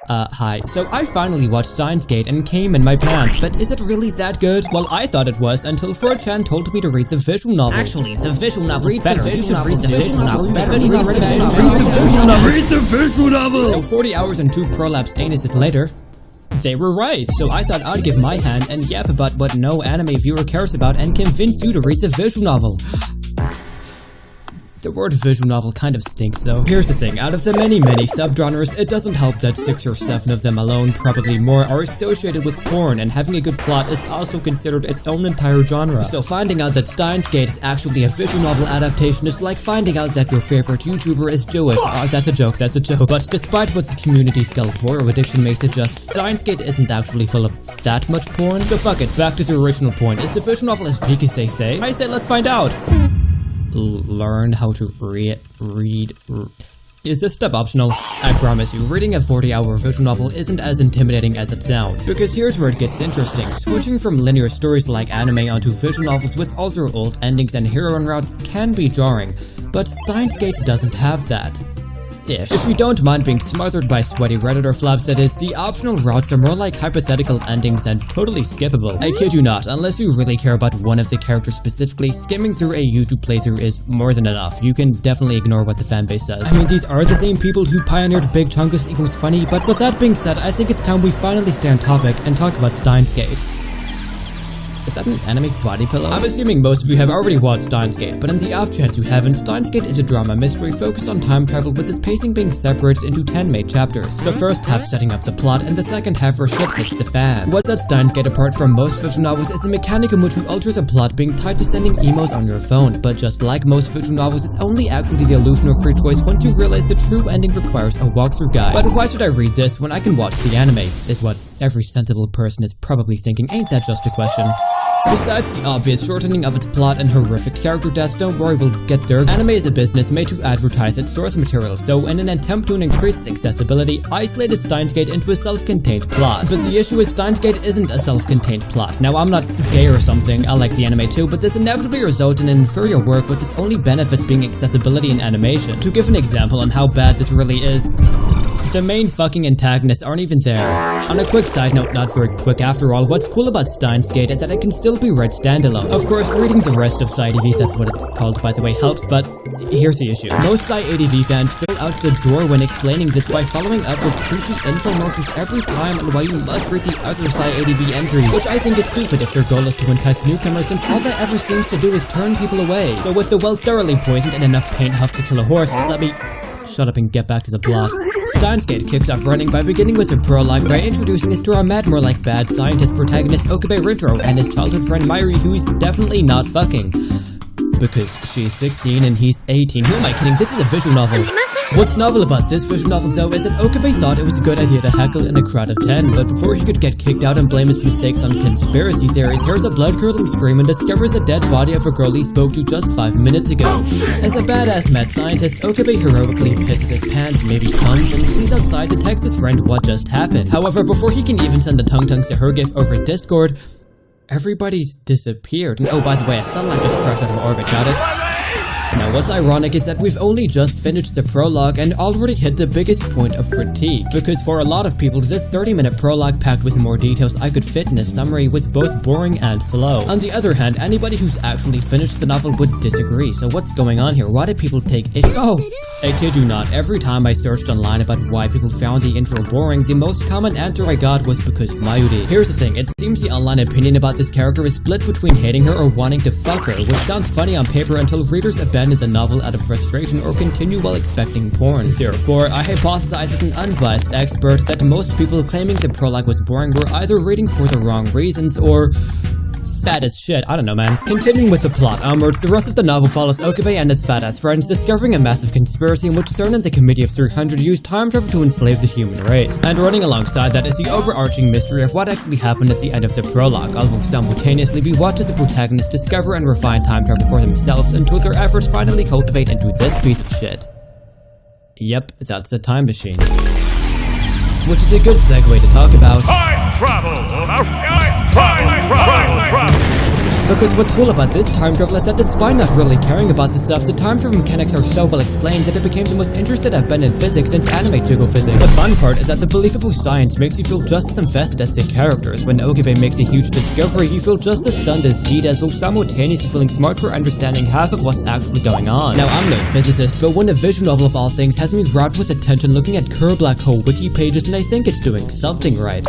Hi. So I finally watched Steins Gate and came in my pants, but is it really that good? Well, I thought it was until 4chan told me to read the visual novel. Actually, the visual novel is better. You should read the visual novel. Read the visual novel! So 40 hours and 2 prolapsed anuses later, they were right. So I thought I'd give my hand and yap about what no anime viewer cares about and convince you to read the visual novel. The word visual novel kind of stinks though. Here's the thing, out of the many subgenres, it doesn't help that 6 or 7 of them alone, probably more, are associated with porn, and having a good plot is also considered its own entire genre. So finding out that Steins Gate is actually a visual novel adaptation is like finding out that your favorite YouTuber is Jewish. That's a joke. But despite what the community's gullible addiction may suggest, Steins Gate isn't actually full of that much porn. So fuck it, back to the original point. Is the visual novel as peak as they say? I say let's find out! Learn how to read. Is this step optional? I promise you, reading a 40-hour visual novel isn't as intimidating as it sounds. Because here's where it gets interesting. Switching from linear stories like anime onto visual novels with all their old endings and heroine routes can be jarring, but Steins Gate doesn't have that. If you don't mind being smothered by sweaty redditor flaps, that is, the optional routes are more like hypothetical endings and totally skippable. I kid you not, unless you really care about one of the characters specifically, skimming through a YouTube playthrough is more than enough. You can definitely ignore what the fanbase says. I mean, these are the same people who pioneered Big Chungus equals funny, but with that being said, I think it's time we finally stay on topic and talk about Steins Gate. Is that an anime body pillow? I'm assuming most of you have already watched Steins Gate, but in the off chance you haven't, Steins Gate is a drama mystery focused on time travel with its pacing being separated into 10 main chapters. The first half setting up the plot, and the second half where shit hits the fan. What sets Steins Gate apart from most visual novels is a mechanic in which you alter the plot being tied to sending emos on your phone, but just like most visual novels, it's only actually the illusion of free choice once you realize the true ending requires a walkthrough guide. But why should I read this when I can watch the anime? Is what every sensible person is probably thinking. Ain't that just a question? Besides the obvious shortening of its plot and horrific character deaths, don't worry, we'll get there. Anime is a business made to advertise its source material, so in an attempt to increase its accessibility, isolated Steins Gate into a self-contained plot. But the issue is Steins Gate isn't a self-contained plot. Now, I'm not gay or something, I like the anime too, but this inevitably results in an inferior work with its only benefits being accessibility and animation. To give an example on how bad this really is, the main fucking antagonists aren't even there. On a quick side note, not very quick after all, what's cool about Steins Gate is that it can still be read standalone. Of course, reading the rest of SCI-ADV, that's what it's called by the way, helps, but here's the issue. Most SCI-ADV fans fill out the door when explaining this by following up with preachy infomercials every time on why you must read the other SCI-ADV entries, which I think is stupid if their goal is to entice newcomers, since all that ever seems to do is turn people away. So with the well thoroughly poisoned and enough paint huff to kill a horse, let me shut up and get back to the plot. Steins Gate kicks off running by beginning with a prologue by introducing us to our mad, more like bad scientist protagonist Okabe Rintaro and his childhood friend Mayuri, who he's definitely not fucking. Because she's 16 and he's 18. Who am I kidding? This is a visual novel. What's novel about this visual novel though is that Okabe thought it was a good idea to heckle in a crowd of 10, but before he could get kicked out and blame his mistakes on conspiracy theories, hears a blood-curdling scream and discovers a dead body of a girl he spoke to just 5 minutes ago. As a badass mad scientist, Okabe heroically pisses his pants, maybe comes, and flees outside to text his friend what just happened. However, before he can even send the tongue-tongues to her gif over Discord, everybody's disappeared. And oh, by the way, a satellite just crashed out of orbit, got it? Now, what's ironic is that we've only just finished the prologue and already hit the biggest point of critique. Because for a lot of people, this 30-minute prologue packed with more details I could fit in a summary was both boring and slow. On the other hand, anybody who's actually finished the novel would disagree. So what's going on here? Why do people take issue? Oh, I kid you not, every time I searched online about why people found the intro boring, the most common answer I got was because of Mayuri. Here's the thing, it seems the online opinion about this character is split between hating her or wanting to fuck her, which sounds funny on paper until readers abandon the novel out of frustration or continue while expecting porn. Therefore, I hypothesize as an unbiased expert that most people claiming the prologue was boring were either reading for the wrong reasons or bad as shit, I don't know man. Continuing with the plot onwards, the rest of the novel follows Okabe and his fat ass friends discovering a massive conspiracy in which CERN and the Committee of 300 used time travel to enslave the human race. And running alongside that is the overarching mystery of what actually happened at the end of the prologue, although simultaneously we watch as the protagonist discover and refine time travel for themselves until their efforts finally cultivate into this piece of shit. Yep, that's the time machine. Which is a good segue to talk about time travel! Time travel! Because what's cool about this time travel is that despite not really caring about the stuff, the time travel mechanics are so well explained that it became the most interested I've been in physics since anime physics. The fun part is that the believable science makes you feel just as invested as the characters. When Okabe makes a huge discovery, you feel just as stunned as he does, while simultaneously feeling smart for understanding half of what's actually going on. Now, I'm no physicist, but when a visual novel of all things has me wrapped with attention looking at Kerr Black Hole wiki pages, and I think it's doing something right.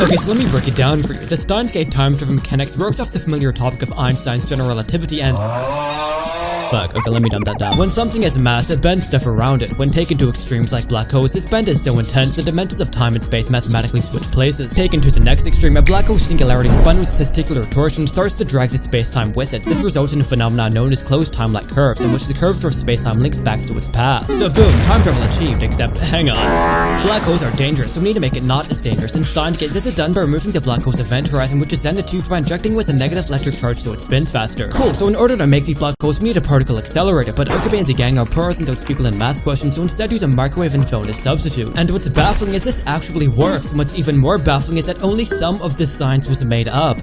Okay, so let me break it down for you. The Steins Gate time travel mechanics works off the familiar topic of Einstein's general relativity and... Fuck, okay, let me dumb that down. When something has mass, it bends stuff around it. When taken to extremes like black holes, this bend is so intense, the dimensions of time and space mathematically switch places. Taken to the next extreme, a black hole's singularity spun with testicular torsion starts to drag the space-time with it. This results in a phenomenon known as closed time-like curves, in which the curvature of space-time links back to its past. So boom, time travel achieved, except, hang on. Black holes are dangerous, so we need to make it not as dangerous. In Steins Gate, this is done by removing the black hole's event horizon, which is then achieved by injecting with a negative electric charge so it spins faster. Cool, so in order to make these black holes, we need a particle accelerator, but Okabe and the gang are poorer than those people in math questions, so instead use a microwave and phone as substitute. And what's baffling is this actually works, and what's even more baffling is that only some of this science was made up.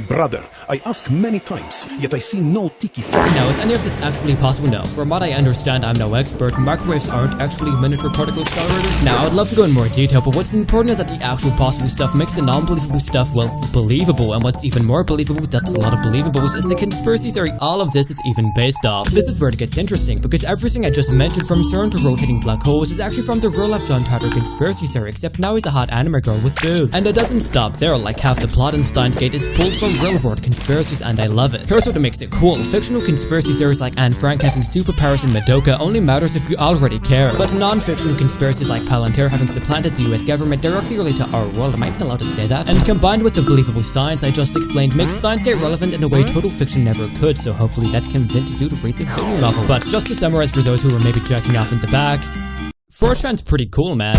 Brother, I ask many times, yet I see no tiki. Now, is any of this actually possible? No. From what I understand, I'm no expert. Microwaves aren't actually miniature particle accelerators. Now, I'd love to go in more detail, but what's important is that the actual possible stuff makes the non-believable stuff, well, believable. And what's even more believable, that's a lot of believables, is the conspiracy theory all of this is even based off. This is where it gets interesting, because everything I just mentioned, from CERN to rotating black holes, is actually from the real-life John Titor conspiracy theory, except now he's a hot anime girl with boobs. And it doesn't stop there, like half the plot in Steins Gate is pulled from real-world conspiracies, and I love it. Here's what makes it cool. Fictional conspiracy theories like Anne Frank having superpowers in Madoka only matters if you already care. But non-fictional conspiracies like Palantir having supplanted the US government directly relate to our world. Am I even allowed to say that? And combined with the believable science I just explained makes Steins Gate relevant in a way total fiction never could, so hopefully that convinces you to read the visual novel. But just to summarize for those who were maybe checking off in the back, 4chan's pretty cool, man.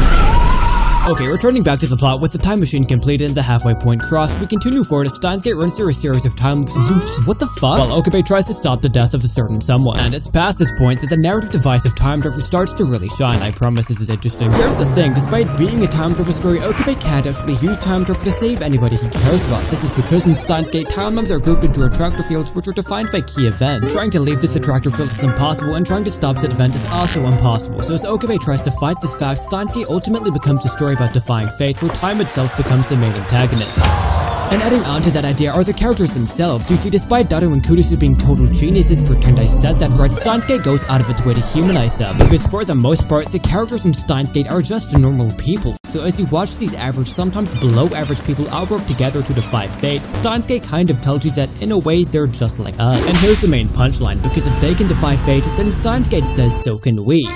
Okay, returning back to the plot, with the time machine completed and the halfway point crossed, we continue forward as Steins Gate runs through a series of time loops. What the fuck? While Okabe tries to stop the death of a certain someone. And it's past this point that the narrative device of time travel starts to really shine. I promise this is interesting. Here's the thing, despite being a time travel story, Okabe can't actually use time travel to save anybody he cares about. This is because in Steins Gate, time members are grouped into attractor fields which are defined by key events. Trying to leave this attractor field is impossible, and trying to stop said event is also impossible. So as Okabe tries to fight this fact, Steins Gate ultimately becomes a story about defying fate, where time itself becomes the main antagonist. And adding on to that idea are the characters themselves. You see, despite Daru and Kurisu being total geniuses, pretend I said that right, Steins Gate goes out of its way to humanize them. Because for the most part, the characters in Steins Gate are just normal people. So as you watch these average, sometimes below average people all work together to defy fate, Steins Gate kind of tells you that in a way they're just like us. And here's the main punchline, because if they can defy fate, then Steins Gate says so can we.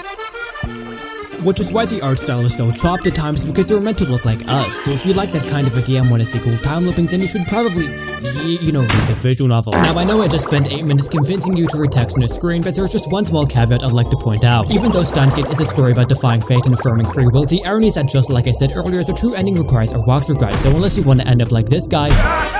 Which is why the art style is so chopped at times, because they were meant to look like us. So if you like that kind of idea and want to see cool time looping, then you should probably, you know, read the visual novel. Now, I know I just spent 8 minutes convincing you to read text on a screen, but there's just one small caveat I'd like to point out. Even though Steins Gate is a story about defying fate and affirming free will, the irony is that, just like I said earlier, the true ending requires a walkthrough guide. So unless you want to end up like this guy,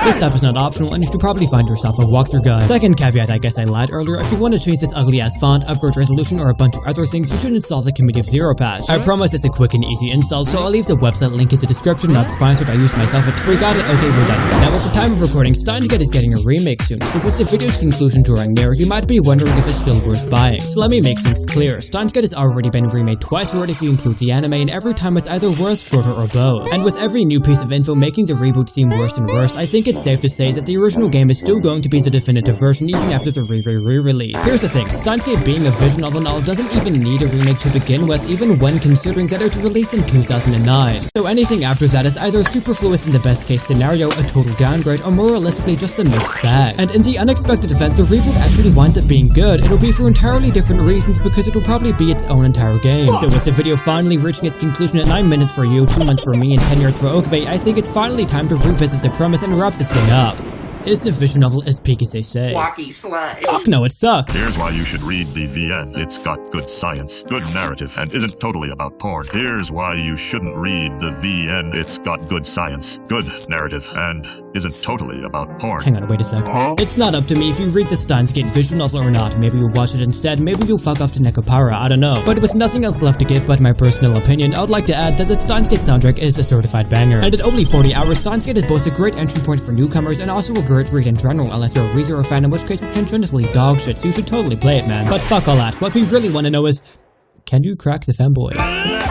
this step is not optional, and you should probably find yourself a walkthrough guide. Second caveat, I guess I lied earlier, if you want to change this ugly ass font, upgrade resolution, or a bunch of other things, you should install the Committee of Zero patch. I promise it's a quick and easy install, so I'll leave the website link in the description. Not sponsored, I use myself, it's free. Got it? Okay, we're done. Now, at the time of recording, Steins Gate is getting a remake soon, so with the video's conclusion drawing near, you might be wondering if it's still worth buying. So let me make things clear. Steins Gate has already been remade twice already if you include the anime, and every time it's either worse, shorter, or both. And with every new piece of info making the reboot seem worse and worse, I think it's safe to say that the original game is still going to be the definitive version even after the re-release. Here's the thing, Steins Gate being a visual novel doesn't even need a remake to begin with, even when considering that it released in 2009. So anything after that is either superfluous in the best case scenario, a total downgrade, or more realistically just a mixed bag. And in the unexpected event the reboot actually winds up being good, it'll be for entirely different reasons, because it'll probably be its own entire game. So with the video finally reaching its conclusion at 9 minutes for you, 2 months for me, and 10 years for Okabe, I think it's finally time to revisit the premise and wrap this thing up. is the visual novel as Makise say. Wacky slay. Fuck no, it sucks. Here's why you should read the VN. It's got good science, good narrative, and isn't totally about porn. Here's why you shouldn't read the VN. It's got good science, good narrative, and isn't totally about porn. Hang on, wait a sec. It's not up to me if you read the Steins Gate visual novel or not. Maybe you'll watch it instead, maybe you'll fuck off to Nekopara, I don't know. But with nothing else left to give but my personal opinion, I would like to add that the Steins Gate soundtrack is a certified banger. And at only 40 hours, Steins Gate is both a great entry point for newcomers and also a great read in general, unless you're a ReZero fan, in which case it's continuously dog shit, so you should totally play it, man. But fuck all that. What we really want to know is, can you crack the femboy?